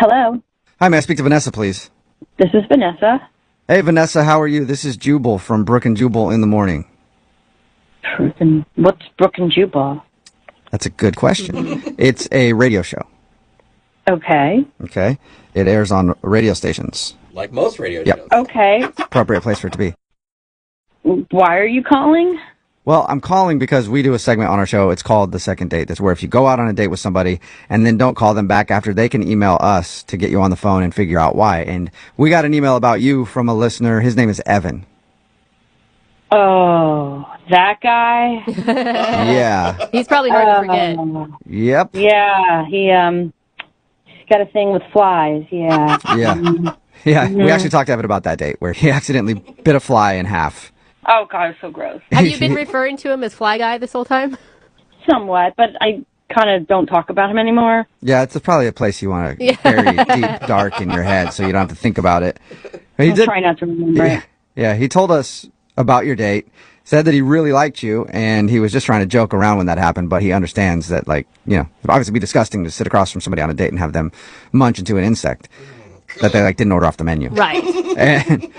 Hello. Hi, may I speak to Vanessa, please? This is Vanessa. Hey, Vanessa, how are you? This is Jubal from Brook and Jubal in the Morning. What's Brook and Jubal? That's a good question. It's a radio show. Okay. Okay? It airs on radio stations. Like most radio Yep. shows. Okay. Appropriate place for it to be. Why are you calling? Well, I'm calling because we do a segment on our show. It's called The Second Date. That's where if you go out on a date with somebody and then don't call them back after, they can email us to get you on the phone and figure out why. And we got an email about you from a listener. His name is Evan. Oh, that guy? Yeah. He's probably hard to forget. Yep. Yeah, he got a thing with flies, yeah. Yeah. Yeah. We actually talked to Evan about that date where he accidentally bit a fly in half. Oh, God, it's so gross. Have you been referring to him as Fly Guy this whole time? Somewhat, but I kind of don't talk about him anymore. Yeah, it's probably a place you want to bury deep, dark in your head so you don't have to think about it. But I'll try not to remember it. Yeah, he told us about your date, said that he really liked you, and he was just trying to joke around when that happened, but he understands that, like, you know, it'd obviously be disgusting to sit across from somebody on a date and have them munch into an insect that they, like, didn't order off the menu. Right.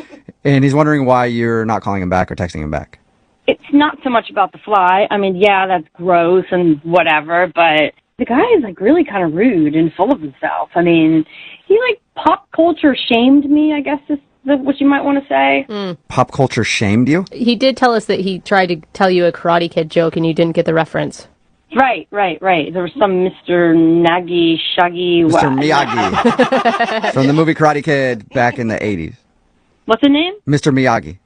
And he's wondering why you're not calling him back or texting him back. It's not so much about the fly. I mean, yeah, that's gross and whatever, but the guy is, like, really kind of rude and full of himself. I mean, he, like, pop culture shamed me, I guess is what you might want to say. Pop culture shamed you? He did tell us that he tried to tell you a Karate Kid joke and you didn't get the reference. Right. There was some Mr. Nagi Shaggy. Mr. Miyagi. From the movie Karate Kid back in the 80s. What's the name? Mr. Miyagi.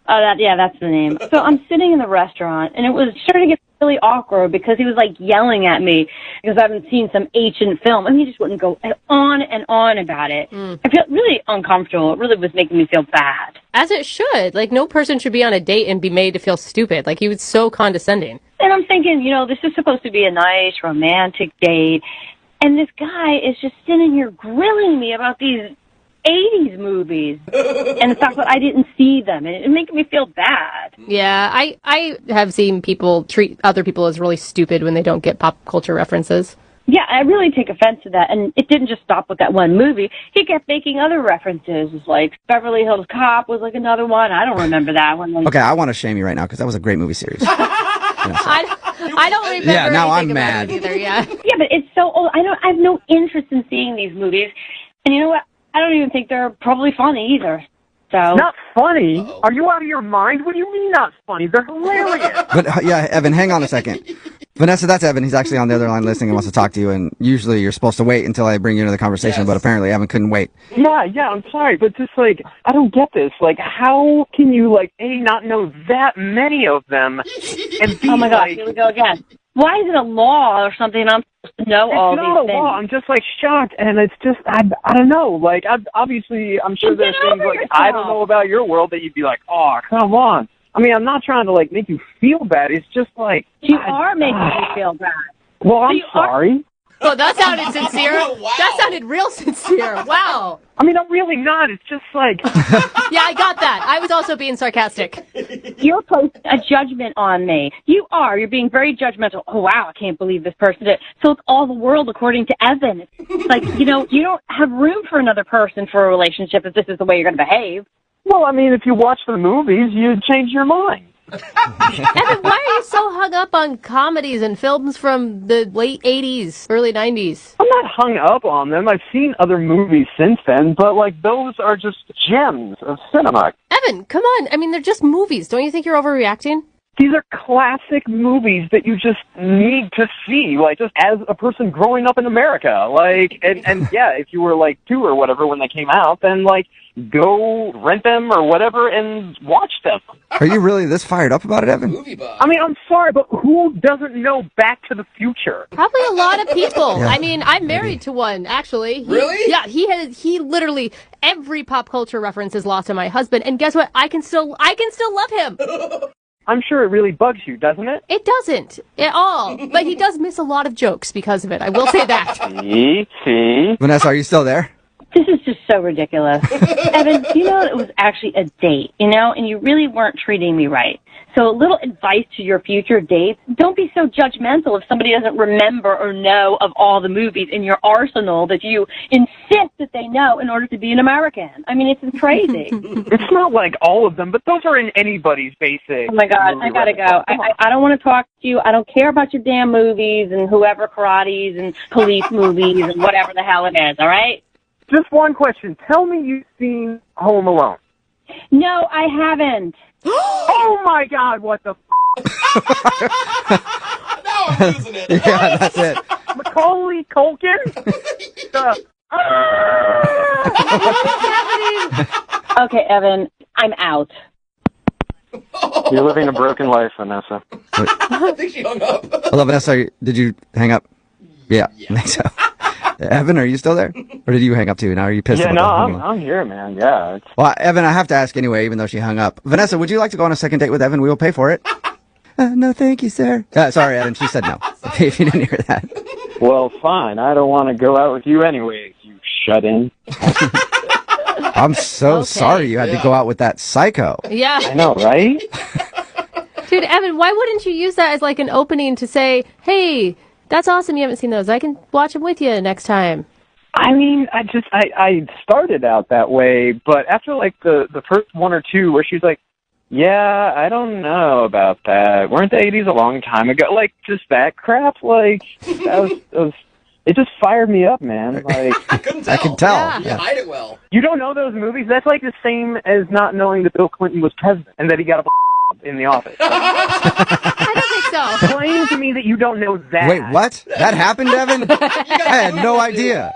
Oh, that's the name. So I'm sitting in the restaurant, and it was starting to get really awkward because he was, like, yelling at me because I haven't seen some ancient film, and he just wouldn't go on and on about it. I felt really uncomfortable. It really was making me feel bad. As it should. Like, no person should be on a date and be made to feel stupid. Like, he was so condescending. And I'm thinking, you know, this is supposed to be a nice, romantic date, and this guy is just sitting here grilling me about these 80s movies and the fact that I didn't see them, and it made me feel bad. Yeah, I have seen people treat other people as really stupid when they don't get pop culture references. Yeah, I really take offense to that, and it didn't just stop with that one movie. He kept making other references, like Beverly Hills Cop was like another one. I don't remember that one. Okay, I want to shame you right now because that was a great movie series. I don't remember. Yeah, now I'm anything about mad. it either. Yeah. Yeah, but it's so old. I have no interest in seeing these movies, and you know what? I don't even think they're probably funny either. So Not funny? Are you out of your mind? What do you mean not funny? They're hilarious. But yeah, Evan, hang on a second. Vanessa, that's Evan. He's actually on the other line listening and wants to talk to you. And usually you're supposed to wait until I bring you into the conversation, but apparently Evan couldn't wait. Yeah, I'm sorry, but just, like, I don't get this. Like, how can you, like, A, not know that many of them, and B, oh my God, like, here we go again. Why is it a law or something? I'm supposed to know all it's these not a things. law. I'm just, like, shocked, and it's just, I don't know. Like, obviously, I'm sure there's Get things, over like, I don't yourself. know about your world that you'd be like, oh, come on. I mean, I'm not trying to, like, make you feel bad. It's just, like... You are making me feel bad. Well, I'm You are- sorry. Oh, that sounded sincere. Wow. That sounded real sincere. Wow. I mean, I'm really not. It's just, like... Yeah, I got that. I was also being sarcastic. You're posting a judgment on me. You are. You're being very judgmental. Oh, wow, I can't believe this person did. So it's all the world according to Evan. It's like, you know, you don't have room for another person for a relationship if this is the way you're going to behave. Well, I mean, if you watch the movies, you'd change your mind. Evan, why are you so hung up on comedies and films from the late 80s, early 90s? I'm not hung up on them. I've seen other movies since then, but, like, those are just gems of cinema. Evan, come on. I mean, they're just movies. Don't you think you're overreacting? These are classic movies that you just need to see, like, just as a person growing up in America. Like, and yeah, if you were, like, 2 or whatever when they came out, then, like, go rent them or whatever and watch them. Are you really this fired up about it, Evan? Movie buff. I mean, I'm sorry, but who doesn't know Back to the Future? Probably a lot of people. Yeah. I mean, I'm married to one, actually. Really? Yeah, he literally, every pop culture reference is lost on my husband. And guess what? I can still love him. I'm sure it really bugs you, doesn't it? It doesn't at all. But he does miss a lot of jokes because of it. I will say that. See? Vanessa, are you still there? This is just so ridiculous. Evan, you know it was actually a date, you know, and you really weren't treating me right. So a little advice to your future dates, don't be so judgmental if somebody doesn't remember or know of all the movies in your arsenal that you insist that they know in order to be an American. I mean, it's crazy. It's not like all of them, but those are in anybody's basic. Oh my God, I gotta go. I don't want to talk to you. I don't care about your damn movies and whoever karates and police movies and whatever the hell it is, all right? Just one question. Tell me you've seen Home Alone. No, I haven't. Oh my God, what the Now I'm losing it. Yeah, that's it. Macaulay Culkin? Okay, Evan, I'm out. You're living a broken life, Vanessa. I think she hung up. Hello, Vanessa. Did you hang up? Yeah, I think so. Evan, are you still there? Or did you hang up too? Now are you pissed? Yeah, about no, I'm here, man. Yeah. Well, Evan, I have to ask anyway, even though she hung up. Vanessa, would you like to go on a second date with Evan? We will pay for it. No, thank you, sir. Sorry, Evan. She said no. If you didn't hear that. Well, fine. I don't want to go out with you anyway, you shut in. I'm so sorry you had to go out with that psycho. Yeah. I know, right? Dude, Evan, why wouldn't you use that as like an opening to say, hey, that's awesome you haven't seen those. I can watch them with you next time. I mean, I started out that way, but after like the first one or two where she's like, yeah, I don't know about that. Weren't the 80s a long time ago? Like, just that crap? Like, that was it just fired me up, man. Like, I couldn't tell. I can tell. Yeah. You hide it well. you don't know those movies? That's like the same as not knowing that Bill Clinton was president and that he got a in the office. I don't think so. Explain to me that you don't know that. Wait, what? That happened, Evan? I had no idea.